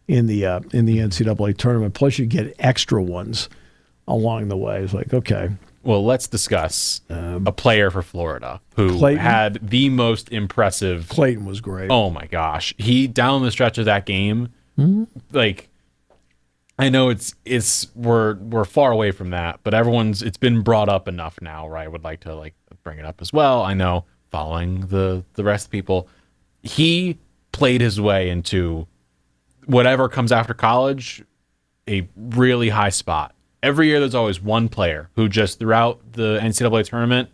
in the NCAA tournament. Plus, you get extra ones along the way. It's like, okay. Well, let's discuss a player for Florida who had the most impressive. Clayton was great. Oh, my gosh. He, down the stretch of that game, like, I know we're far away from that, but it's been brought up enough now, right? I would like to bring it up as well. I know, following the rest of the people, he played his way into whatever comes after college, a really high spot. Every year there's always one player who just throughout the NCAA tournament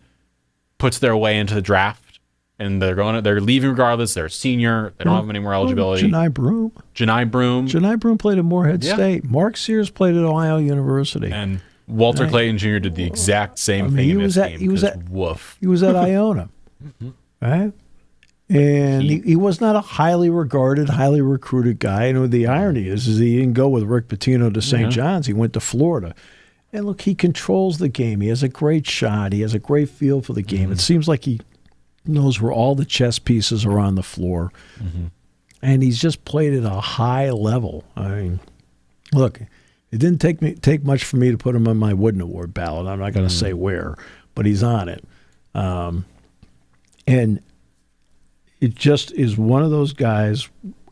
puts their way into the draft, and they're leaving regardless. They're a senior. They don't have any more eligibility. Janai Broom played at Morehead State. Mark Sears played at Ohio University. And Walter Clayton Jr. did the exact same thing in this game. He was at Iona. Right? And he was not a highly regarded, highly recruited guy. And the irony is he didn't go with Rick Pitino to St. John's. He went to Florida. And look, he controls the game. He has a great shot. He has a great feel for the game. It seems like he knows where all the chess pieces are on the floor. And he's just played at a high level. I mean, look, it didn't take much for me to put him on my Wooden Award ballot. I'm not going to say where, but he's on it. And it just is one of those guys,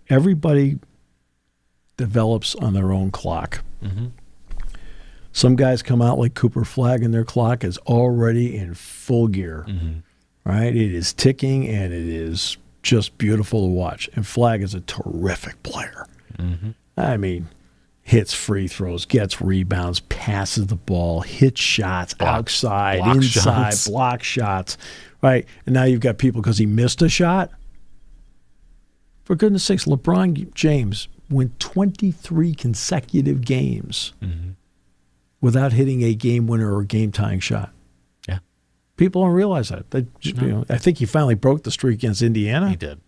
everybody develops on their own clock. Some guys come out like Cooper Flagg, and their clock is already in full gear. Right? It is ticking, and it is just beautiful to watch. And Flagg is a terrific player. I mean, hits free throws, gets rebounds, passes the ball, hits shots outside, inside, block shots. right? And now you've got people because he missed a shot. For goodness sakes, LeBron James went 23 consecutive games without hitting a game winner or game tying shot. Yeah, people don't realize that. I think he finally broke the streak against Indiana. He did,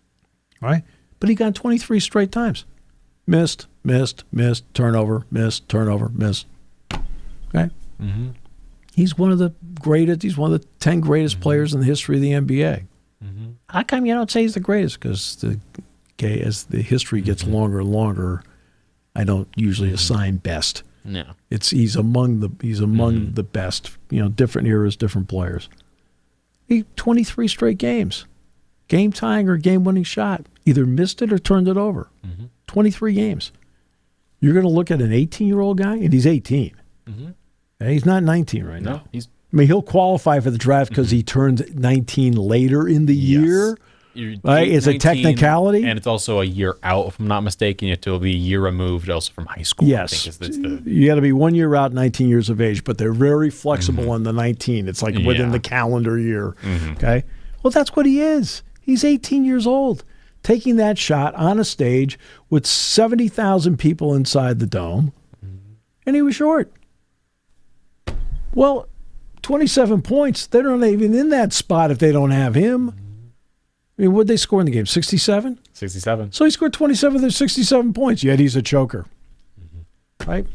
right? But he got 23 straight times. Missed, turnover, missed, turnover, missed. Right? Mm-hmm. He's one of the greatest. He's one of the 10 greatest players in the history of the NBA. Mm-hmm. How come you don't say he's the greatest? Because as the history gets longer and longer, I don't usually assign best. No, He's among the best. Different eras, different players. 23 straight games, game tying or game winning shot. Either missed it or turned it over. 23 games. You're going to look at an 18-year-old guy, and he's 18. He's not 19 right now. He'll qualify for the draft because he turned 19 later in the year. Right? It's a technicality. And it's also a year out, if I'm not mistaken. You have to be a year removed also from high school. Yes. You got to be 1 year out, 19 years of age, but they're very flexible on the 19. It's like within the calendar year. Okay? Well, that's what he is. He's 18 years old, taking that shot on a stage with 70,000 people inside the dome, and he was short. Well, 27 points, they're not even in that spot if they don't have him. I mean, what did they score in the game? 67? 67. So he scored 27 of their 67 points, yet he's a choker. Right?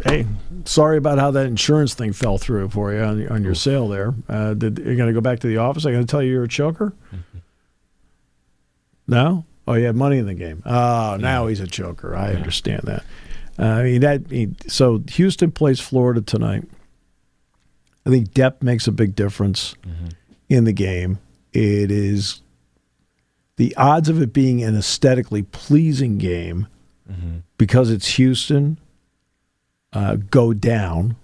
Hey, sorry about how that insurance thing fell through for you on your sale there. You're going to go back to the office? I'm going to tell you you're a choker? No? Oh, you had money in the game. Oh, now he's a choker. I understand that. So Houston plays Florida tonight. I think depth makes a big difference in the game. It is the odds of it being an aesthetically pleasing game because it's Houston go down,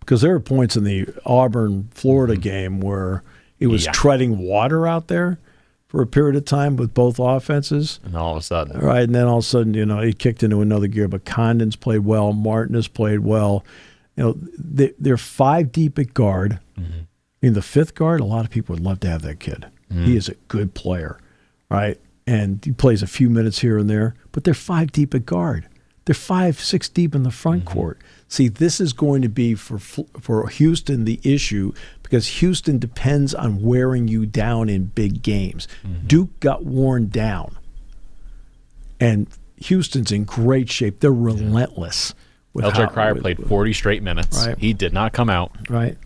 because there were points in the Auburn-Florida game where it was treading water out there for a period of time with both offenses. And all of a sudden. Right, and then all of a sudden, it kicked into another gear. But Condon's played well. Martin has played well. They're 5 deep at guard. In the 5th guard, a lot of people would love to have that kid. He is a good player, right? And he plays a few minutes here and there, but they're 5 deep at guard. They're 5, 6 deep in the front court. See, this is going to be for Houston the issue, because Houston depends on wearing you down in big games. Duke got worn down, and Houston's in great shape. They're relentless. LJ Cryer played 40 straight minutes. Right. He did not come out. Right.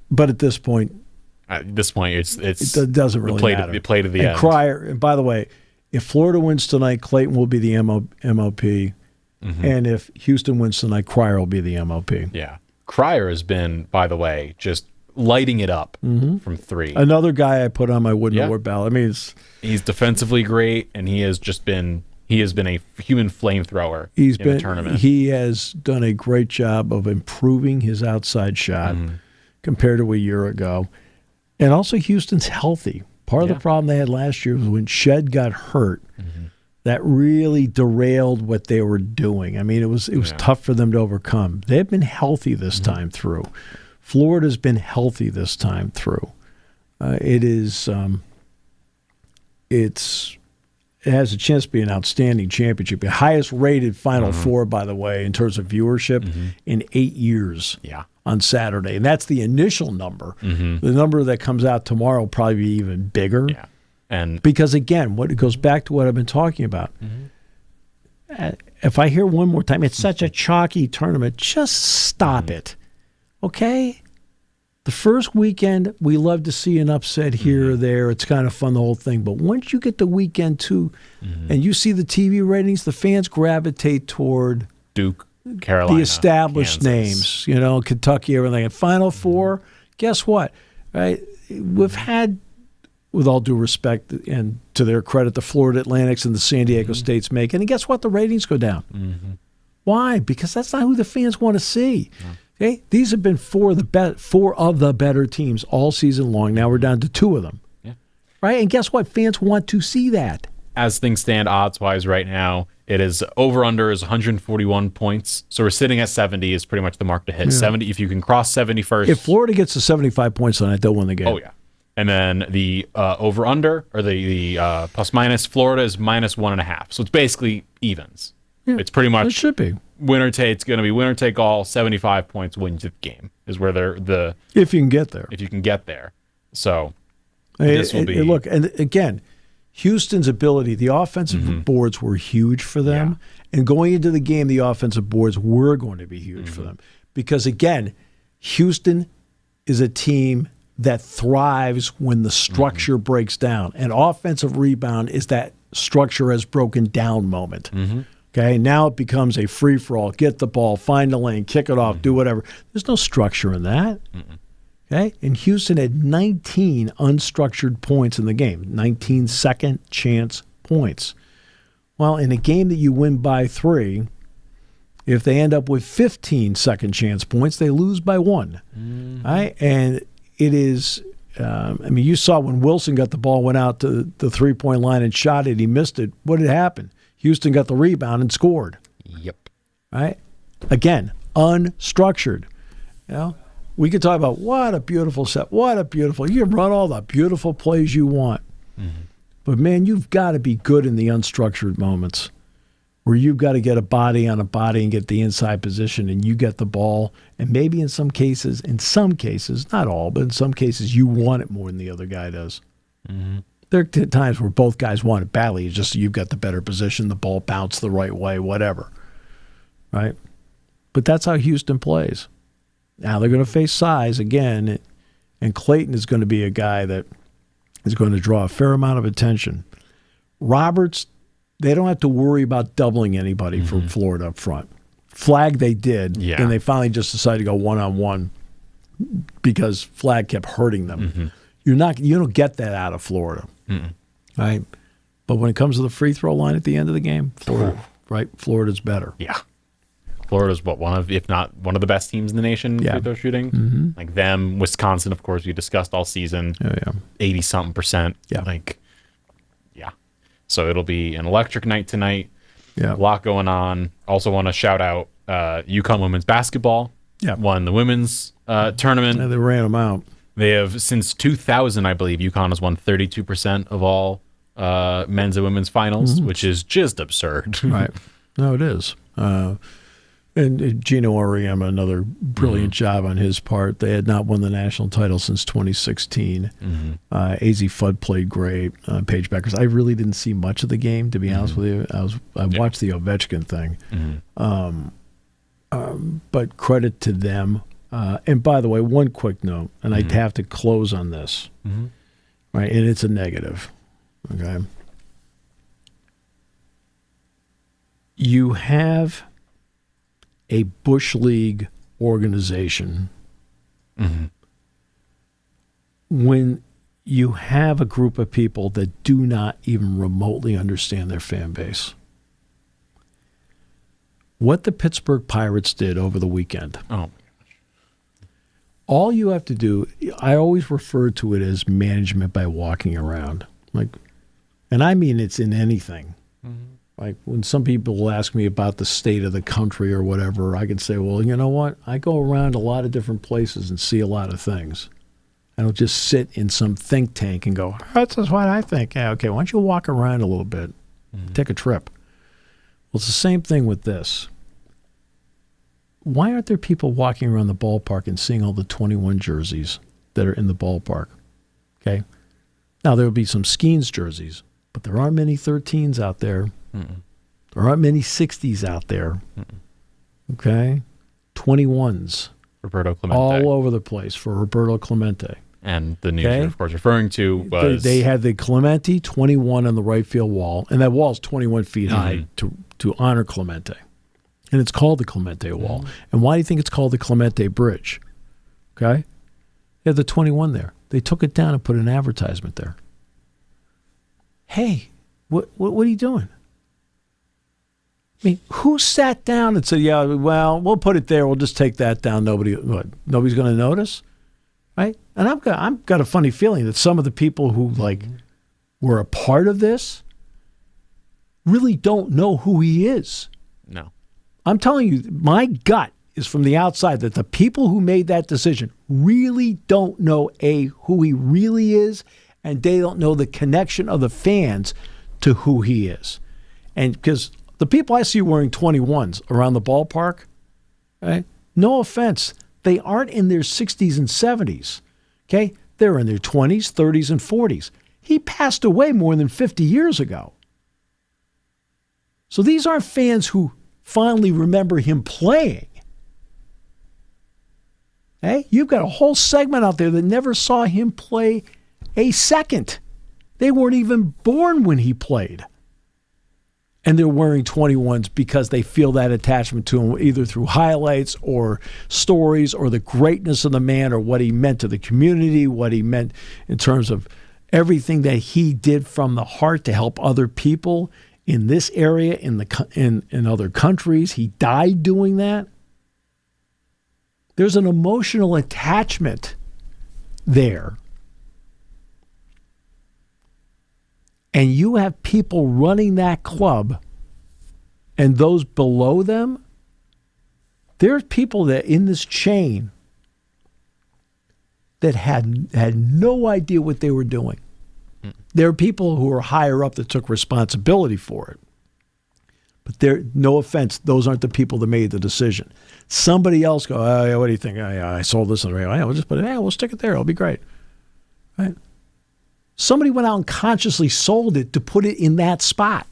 But at this point, it doesn't really matter. The play to the end. Cryer, and by the way, if Florida wins tonight, Clayton will be the MOP. And if Houston wins tonight, Cryer will be the MOP. Yeah. Cryer has been, by the way, just lighting it up from 3. Another guy I put on my wooden award ballot. I mean, he's defensively great, and he has been a human flamethrower in the tournament. He has done a great job of improving his outside shot compared to a year ago. And also, Houston's healthy. Part of the problem they had last year was when Shed got hurt. That really derailed what they were doing. I mean, it was tough for them to overcome. They've been healthy this time through. Florida's been healthy this time through. It has a chance to be an outstanding championship. The highest rated Final Four, by the way, in terms of viewership in 8 years on Saturday. And that's the initial number. The number that comes out tomorrow will probably be even bigger. Yeah. And because, again, it goes back to what I've been talking about. If I hear one more time, it's such a chalky tournament, just stop it. Okay? The first weekend, we love to see an upset here or there. It's kind of fun, the whole thing. But once you get to weekend 2 and you see the TV ratings, the fans gravitate toward Duke, Carolina, the established Kansas. names, Kentucky, everything. And Final Four, guess what? Right? We've had, with all due respect and to their credit, the Florida Atlantics and the San Diego States make. And guess what? The ratings go down. Why? Because that's not who the fans want to see. Okay? These have been 4 of the better teams all season long. Now we're down to 2 of them. Right? And guess what? Fans want to see that. As things stand odds-wise right now, It is over-under is 141 points. So we're sitting at 70 is pretty much the mark to hit. 70, if you can cross 70 first. If Florida gets to 75 points on it, they'll win the game. Oh, yeah. And then the over-under, or the plus-minus, Florida is minus 1.5. So it's basically evens. Yeah, it's pretty much. It should be. It's going to be winner take all. 75 points wins the game is where they're if you can get there. If you can get there. So this will be. Look, and again, Houston's ability, the offensive boards were huge for them. Yeah. And going into the game, the offensive boards were going to be huge for them. Because, again, Houston is a team that thrives when the structure breaks down. And offensive rebound is that structure has broken down moment. Okay, now it becomes a free-for-all. Get the ball, find the lane, kick it off, do whatever. There's no structure in that. Okay, and Houston had 19 unstructured points in the game, 19 second chance points. Well, in a game that you win by 3, if they end up with 15 second chance points, they lose by 1. Right? And it is, you saw when Wilson got the ball, went out to the three-point line and shot it, he missed it. What had happened? Houston got the rebound and scored. Yep. Right? Again, unstructured. You know? We could talk about what a beautiful set, you can run all the beautiful plays you want. But, man, you've got to be good in the unstructured moments where you've got to get a body on a body and get the inside position and you get the ball. And maybe in some cases, not all, but in some cases, you want it more than the other guy does. There are times where both guys want it badly. It's just you've got the better position, the ball bounced the right way, whatever. Right? But that's how Houston plays. Now they're going to face size again, and Clayton is going to be a guy that is going to draw a fair amount of attention. Roberts, they don't have to worry about doubling anybody from Florida up front. Flag they did, and they finally just decided to go one-on-one because Flag kept hurting them. You don't get that out of Florida. Right? But when it comes to the free throw line at the end of the game, Florida's better. Yeah. Florida's one of, if not one of the best teams in the nation free throw shooting. Like them, Wisconsin, of course, we discussed all season. 80-something%. So it'll be an electric night tonight. A lot going on. Also want to shout out UConn women's basketball. Won the women's tournament. They ran them out. They have, since 2000, I believe, UConn has won 32% of all men's and women's finals, which is just absurd. Right. No, it is. And Gino Auriemma, another brilliant job on his part. They had not won the national title since 2016. AZ Fudd played great. Paige Beckers. I really didn't see much of the game, to be honest with you. I watched the Ovechkin thing. But credit to them. And by the way, one quick note, and I'd have to close on this. Right, and it's a negative. Okay. You have a Bush League organization when you have a group of people that do not even remotely understand their fan base. What the Pittsburgh Pirates did over the weekend. All you have to do, I always refer to it as management by walking around. And I mean it's in anything. Like when some people will ask me about the state of the country or whatever, I can say, well, you know what? I go around a lot of different places and see a lot of things. I don't just sit in some think tank and go, that's just what I think. Yeah, okay, why don't you walk around a little bit? Take a trip. Well, it's the same thing with this. Why aren't there people walking around the ballpark and seeing all the 21 jerseys that are in the ballpark? Okay? Now, there will be some Skeens jerseys, but there aren't many 13s out there. There aren't many 60s out there. Okay? 21s. Roberto Clemente. All over the place for Roberto Clemente. And the news you're, of course, referring to was... They had the Clemente 21 on the right field wall, and that wall is 21 feet high to honor Clemente. And it's called the Clemente Wall. And why do you think it's called the Clemente Bridge? Okay? They had the 21 there. They took it down and put an advertisement there. Hey, what are you doing? I mean, who sat down and said, yeah, well, we'll put it there. We'll just take that down. Nobody's going to notice? Right? And I've got a funny feeling that some of the people who, were a part of this really don't know who he is. No. I'm telling you, my gut is from the outside that the people who made that decision really don't know, who he really is, and they don't know the connection of the fans to who he is. And because the people I see wearing 21s around the ballpark, right? No offense, they aren't in their 60s and 70s, okay? They're in their 20s, 30s, and 40s. He passed away more than 50 years ago. So these aren't fans who finally remember him playing. Hey, you've got a whole segment out there that never saw him play a second. They weren't even born when he played. And they're wearing 21s because they feel that attachment to him, either through highlights or stories or the greatness of the man or what he meant to the community, what he meant in terms of everything that he did from the heart to help other people in this area, in other countries. He died doing that. There's an emotional attachment there. And you have people running that club and those below them. There's people that in this chain that had no idea what they were doing. There are people who are higher up that took responsibility for it. But no offense, those aren't the people that made the decision. Somebody else go, oh, yeah, what do you think? I sold this on the radio. Yeah, we'll just put it, we'll stick it there. It'll be great. Right? Somebody went out and consciously sold it to put it in that spot.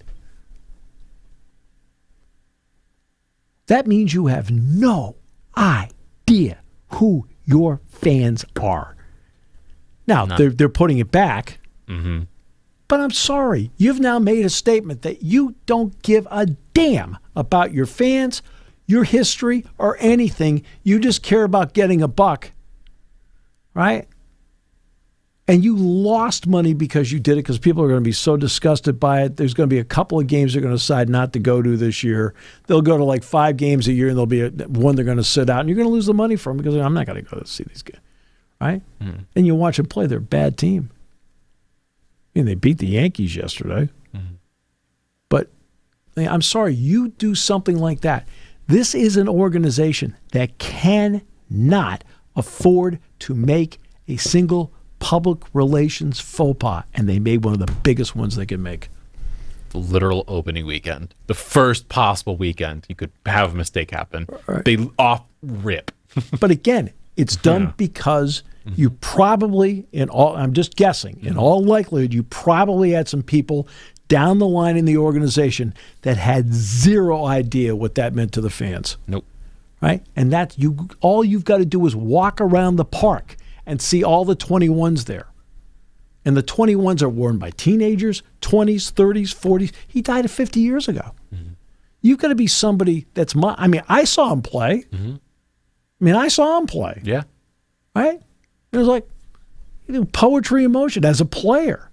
That means you have no idea who your fans are. Now, they're putting it back. Mm-hmm. But I'm sorry, you've now made a statement that you don't give a damn about your fans, your history, or anything. You just care about getting a buck, right? And you lost money because you did it because people are going to be so disgusted by it. There's going to be a couple of games they're going to decide not to go to this year. They'll go to like 5 games a year, and there'll be one they're going to sit out, and you're going to lose the money from because I'm not going to go to see these guys, right? Mm-hmm. And you watch them play. They're a bad team. I mean, they beat the Yankees yesterday. Mm-hmm. But I'm sorry, you do something like that. This is an organization that cannot afford to make a single public relations faux pas, and they made one of the biggest ones they could make. The literal opening weekend. The first possible weekend you could have a mistake happen. Right. They off rip. But again, it's done because you probably, I'm just guessing, in all likelihood, you probably had some people down the line in the organization that had zero idea what that meant to the fans. Nope. Right? And all you've got to do is walk around the park and see all the 21s there. And the 21s are worn by teenagers, 20s, 30s, 40s. He died 50 years ago. Mm-hmm. You've got to be somebody that's I saw him play. Mm-hmm. I saw him play. Yeah. Right? It was like poetry in motion as a player,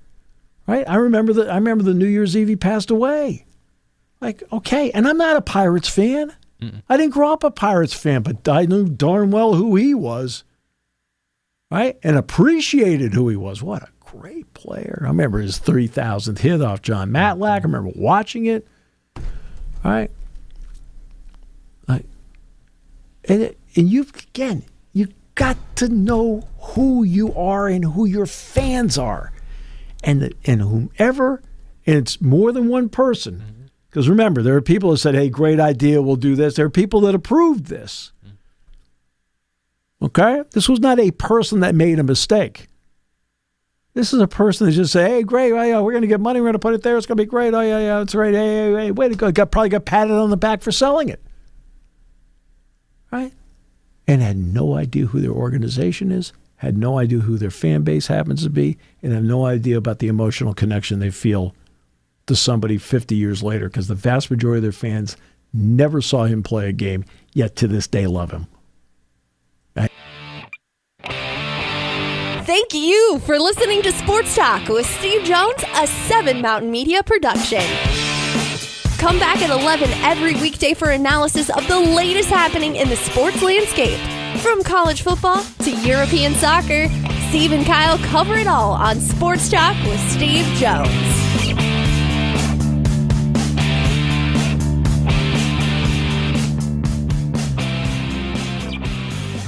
right? I remember the New Year's Eve he passed away. Like, okay, and I'm not a Pirates fan. Mm-mm. I didn't grow up a Pirates fan, but I knew darn well who he was, right? And appreciated who he was. What a great player. I remember his 3,000th hit off John Matlack. I remember watching it, right? And you've got to know who you are and who your fans are, and whomever, and it's more than one person. Because remember, there are people that said, "Hey, great idea, we'll do this." There are people that approved this. Okay, this was not a person that made a mistake. This is a person that just say, "Hey, great, oh, yeah, we're going to get money, we're going to put it there, it's going to be great. Oh yeah, it's right. Hey, way to go!" Probably got patted on the back for selling it, right? And had no idea who their organization is, had no idea who their fan base happens to be, and have no idea about the emotional connection they feel to somebody 50 years later, because the vast majority of their fans never saw him play a game, yet to this day love him. Right? Thank you for listening to Sports Talk with Steve Jones, a 7 Mountain Media production. Come back at 11 every weekday for analysis of the latest happening in the sports landscape. From college football to European soccer, Steve and Kyle cover it all on Sports Talk with Steve Jones.